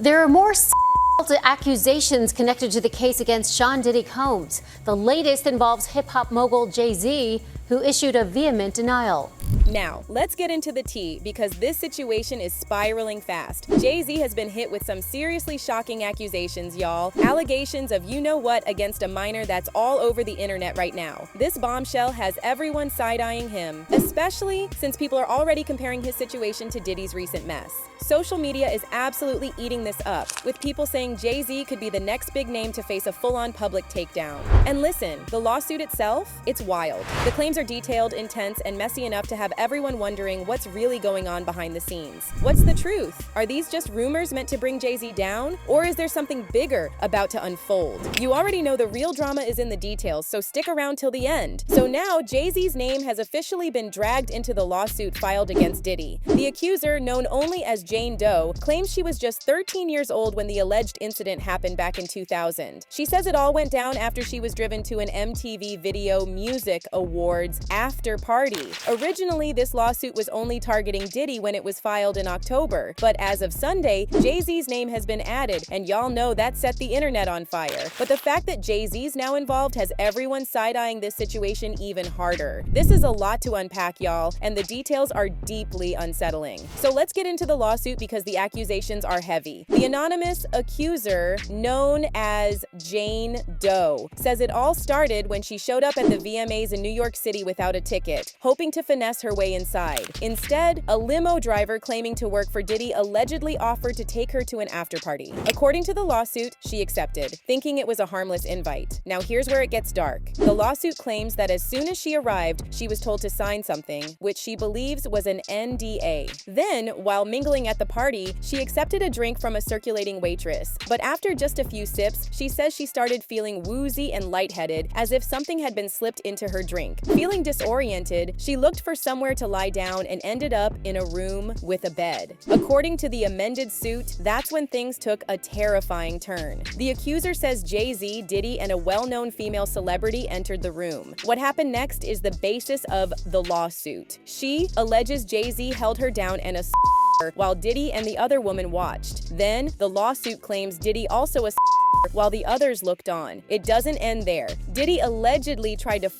There are more accusations connected to the case against Sean Diddy Combs. The latest involves hip-hop mogul Jay-Z, who issued a vehement denial. Now, let's get into the tea, because this situation is spiraling fast. Jay-Z has been hit with some seriously shocking accusations, y'all. Allegations of you-know-what against a minor that's all over the internet right now. This bombshell has everyone side-eyeing him, especially since people are already comparing his situation to Diddy's recent mess. Social media is absolutely eating this up, with people saying Jay-Z could be the next big name to face a full-on public takedown. And listen, the lawsuit itself, it's wild. The claims are detailed, intense, and messy enough to have everyone wondering what's really going on behind the scenes. What's the truth? Are these just rumors meant to bring Jay-Z down? Or is there something bigger about to unfold? You already know the real drama is in the details, so stick around till the end. So now, Jay-Z's name has officially been dragged into the lawsuit filed against Diddy. The accuser, known only as Jane Doe, claims she was just 13 years old when the alleged incident happened back in 2000. She says it all went down after she was driven to an MTV Video Music Awards after party. Originally, this lawsuit was only targeting Diddy when it was filed in October, but as of Sunday, Jay-Z's name has been added, and y'all know that set the internet on fire. But the fact that Jay-Z's now involved has everyone side-eyeing this situation even harder. This is a lot to unpack, y'all, and the details are deeply unsettling. So let's get into the lawsuit because the accusations are heavy. The anonymous accuser, known as Jane Doe, says it all started when she showed up at the VMAs in New York City without a ticket, hoping to finesse her way inside. Instead, a limo driver claiming to work for Diddy allegedly offered to take her to an after-party. According to the lawsuit, she accepted, thinking it was a harmless invite. Now here's where it gets dark. The lawsuit claims that as soon as she arrived, she was told to sign something, which she believes was an NDA. Then, while mingling at the party, she accepted a drink from a circulating waitress. But after just a few sips, she says she started feeling woozy and lightheaded, as if something had been slipped into her drink. Feeling disoriented, she looked for somewhere to lie down and ended up in a room with a bed. According to the amended suit, that's when things took a terrifying turn. The accuser says Jay-Z, Diddy, and a well-known female celebrity entered the room. What happened next is the basis of the lawsuit. She alleges Jay-Z held her down and while Diddy and the other woman watched. Then, the lawsuit claims Diddy also while the others looked on. It doesn't end there. Diddy allegedly tried to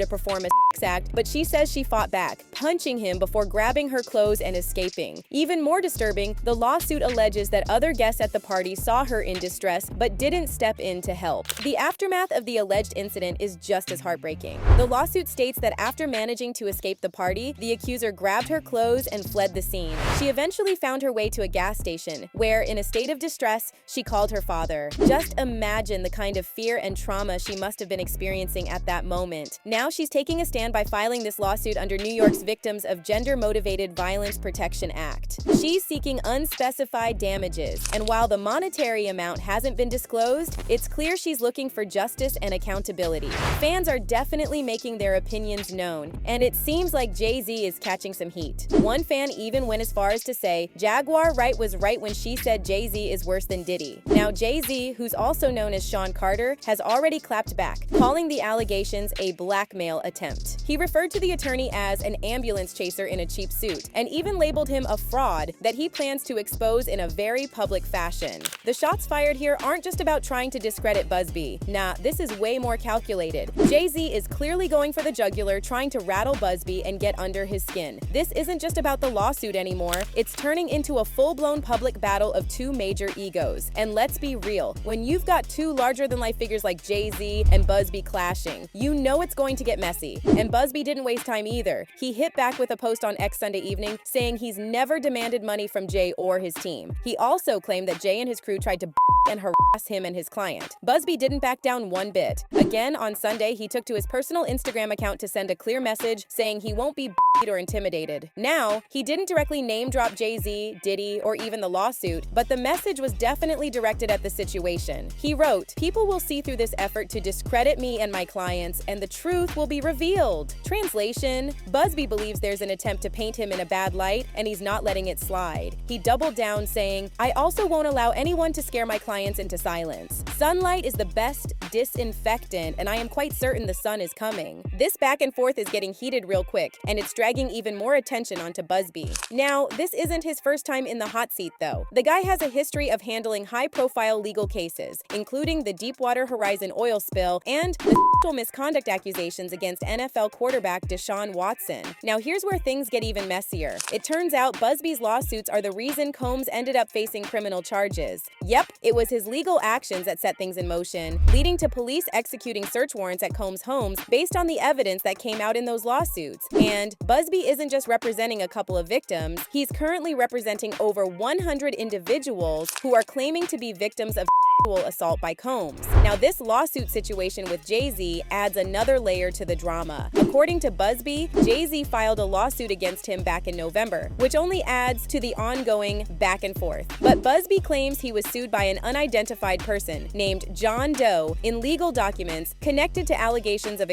perform a sex act, but she says she fought back, punching him before grabbing her clothes and escaping. Even more disturbing, the lawsuit alleges that other guests at the party saw her in distress but didn't step in to help. The aftermath of the alleged incident is just as heartbreaking. The lawsuit states that after managing to escape the party, the accuser grabbed her clothes and fled the scene. She eventually found her way to a gas station, where, in a state of distress, she called her father. Just imagine the kind of fear and trauma she must have been experiencing at that moment. Now she's taking a stand by filing this lawsuit under New York's Victims of Gender-Motivated Violence Protection Act. She's seeking unspecified damages, and while the monetary amount hasn't been disclosed, it's clear she's looking for justice and accountability. Fans are definitely making their opinions known, and it seems like Jay-Z is catching some heat. One fan even went as far as to say, Jaguar Wright was right when she said Jay-Z is worse than Diddy. Now Jay-Z, who's also known as Sean Carter, has already clapped back, calling the allegations a blackmail attempt. He referred to the attorney as an ambulance chaser in a cheap suit, and even labeled him a fraud that he plans to expose in a very public fashion. The shots fired here aren't just about trying to discredit Busby. Nah, this is way more calculated. Jay-Z is clearly going for the jugular, trying to rattle Busby and get under his skin. This isn't just about the lawsuit anymore, it's turning into a full-blown public battle of two major egos. And let's be real, when you've got two larger-than-life figures like Jay-Z and Busby clashing, you know it's going to get messy. And Busby didn't waste time either. He hit back with a post on X Sunday evening saying he's never demanded money from Jay or his team. He also claimed that Jay and his crew tried to and harass him and his client. Busby didn't back down one bit. Again, on Sunday, he took to his personal Instagram account to send a clear message saying he won't be or intimidated. Now, he didn't directly name drop Jay-Z, Diddy, or even the lawsuit, but the message was definitely directed at the situation. He wrote, "People will see through this effort to discredit me and my clients, and the truth will be revealed." Translation: Busby believes there's an attempt to paint him in a bad light, and he's not letting it slide. He doubled down, saying, "I also won't allow anyone to scare my clients into silence. Sunlight is the best disinfectant, and I am quite certain the sun is coming." This back and forth is getting heated real quick, and it's dragging even more attention onto Busby. Now, this isn't his first time in the hot seat, though. The guy has a history of handling high-profile legal cases, including the Deepwater Horizon oil spill and the sexual misconduct accusations against NFL quarterback Deshaun Watson. Now, here's where things get even messier. It turns out Busby's lawsuits are the reason Combs ended up facing criminal charges. Yep, it was his legal actions that set things in motion, leading to police executing search warrants at Combs' homes based on the evidence that came out in those lawsuits. And Busby isn't just representing a couple of victims, he's currently representing over 100 individuals who are claiming to be victims of sexual assault by Combs. Now, this lawsuit situation with Jay-Z adds another layer to the drama. According to Busby, Jay-Z filed a lawsuit against him back in November, which only adds to the ongoing back and forth. But Busby claims he was sued by an unidentified person named John Doe in legal documents connected to allegations of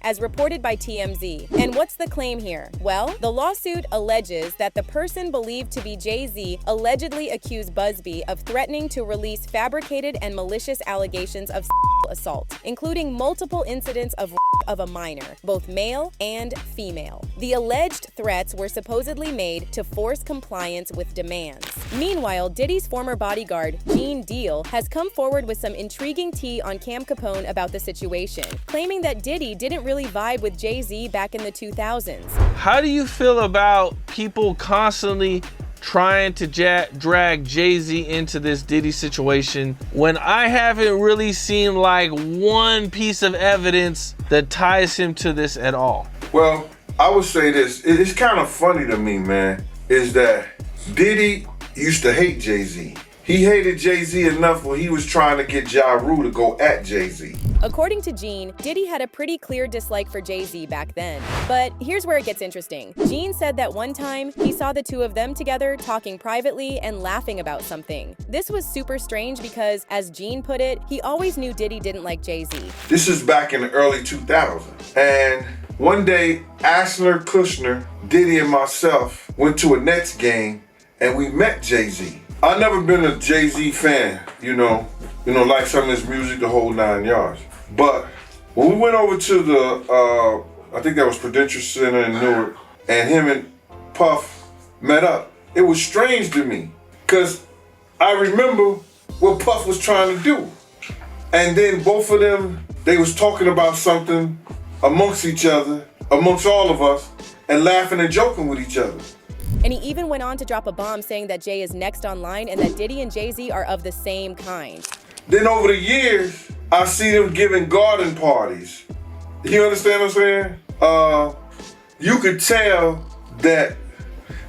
as reported by TMZ. And what's the claim here? Well, the lawsuit alleges that the person believed to be Jay-Z allegedly accused Busby of threatening to release fabricated and malicious allegations of assault, including multiple incidents of a minor, both male and female. The alleged threats were supposedly made to force compliance with demands. Meanwhile, Diddy's former bodyguard, Gene Deal, has come forward with some intriguing tea on Cam Capone about the situation, claiming that Diddy didn't really vibe with Jay-Z back in the 2000s. How do you feel about people constantly trying to drag Jay-Z into this Diddy situation when I haven't really seen like one piece of evidence that ties him to this at all? Well, I would say this. It's kind of funny to me, man, is that Diddy used to hate Jay-Z. He hated Jay-Z enough where he was trying to get Ja Rule to go at Jay-Z. According to Gene, Diddy had a pretty clear dislike for Jay-Z back then. But here's where it gets interesting. Gene said that one time, he saw the two of them together talking privately and laughing about something. This was super strange because, as Gene put it, he always knew Diddy didn't like Jay-Z. This is back in the early 2000s. And one day, Asner, Kushner, Diddy, and myself went to a Nets game and we met Jay-Z. I've never been a Jay-Z fan, you know, like some of his music, the whole 9 yards. But when we went over to the, I think that was Prudential Center in Newark, and him and Puff met up, it was strange to me, because I remember what Puff was trying to do. And then both of them, they was talking about something amongst each other, amongst all of us, and laughing and joking with each other. And he even went on to drop a bomb saying that Jay is next online and that Diddy and Jay-Z are of the same kind. Then over the years, I see them giving garden parties. You understand what I'm saying? You could tell that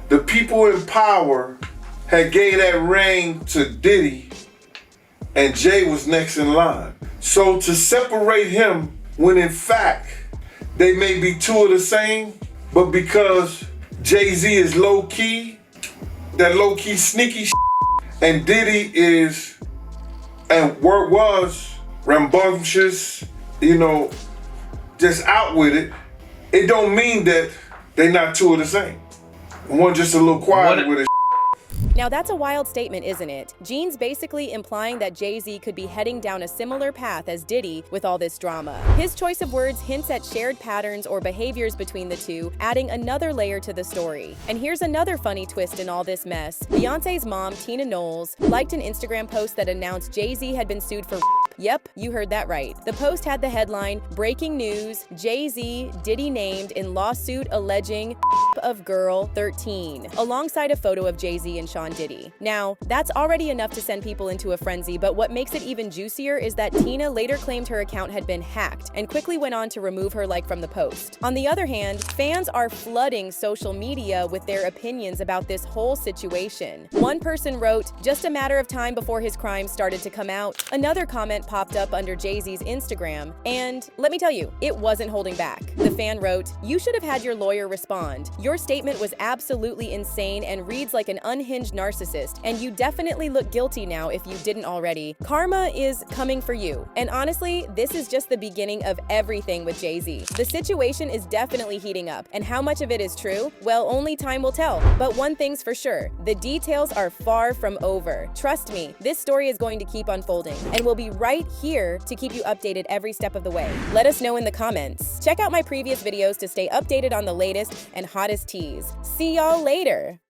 the people in power had gave that ring to Diddy and Jay was next in line. So to separate him when in fact they may be two of the same, but because Jay-Z is low-key, that low-key sneaky and Diddy is, and was rambunctious, just out with it, it don't mean that they not two of the same. One just a little quiet with it. Now that's a wild statement, isn't it? Gene's basically implying that Jay-Z could be heading down a similar path as Diddy with all this drama. His choice of words hints at shared patterns or behaviors between the two, adding another layer to the story. And here's another funny twist in all this mess. Beyonce's mom, Tina Knowles, liked an Instagram post that announced Jay-Z had been sued for Yep, you heard that right. The post had the headline, "Breaking news, Jay-Z, Diddy named in lawsuit alleging of girl 13," alongside a photo of Jay-Z and Sean Diddy. Now, that's already enough to send people into a frenzy, but what makes it even juicier is that Tina later claimed her account had been hacked and quickly went on to remove her like from the post. On the other hand, fans are flooding social media with their opinions about this whole situation. One person wrote, "Just a matter of time before his crimes started to come out." Another comment popped up under Jay-Z's Instagram, and let me tell you, it wasn't holding back. The fan wrote, "You should have had your lawyer respond. You're Your statement was absolutely insane and reads like an unhinged narcissist, and you definitely look guilty now if you didn't already. Karma is coming for you. And honestly, this is just the beginning of everything with Jay-Z. The situation is definitely heating up, and how much of it is true? Well, only time will tell. But one thing's for sure, the details are far from over. Trust me, this story is going to keep unfolding, and we'll be right here to keep you updated every step of the way. Let us know in the comments. Check out my previous videos to stay updated on the latest and hottest teas. See y'all later!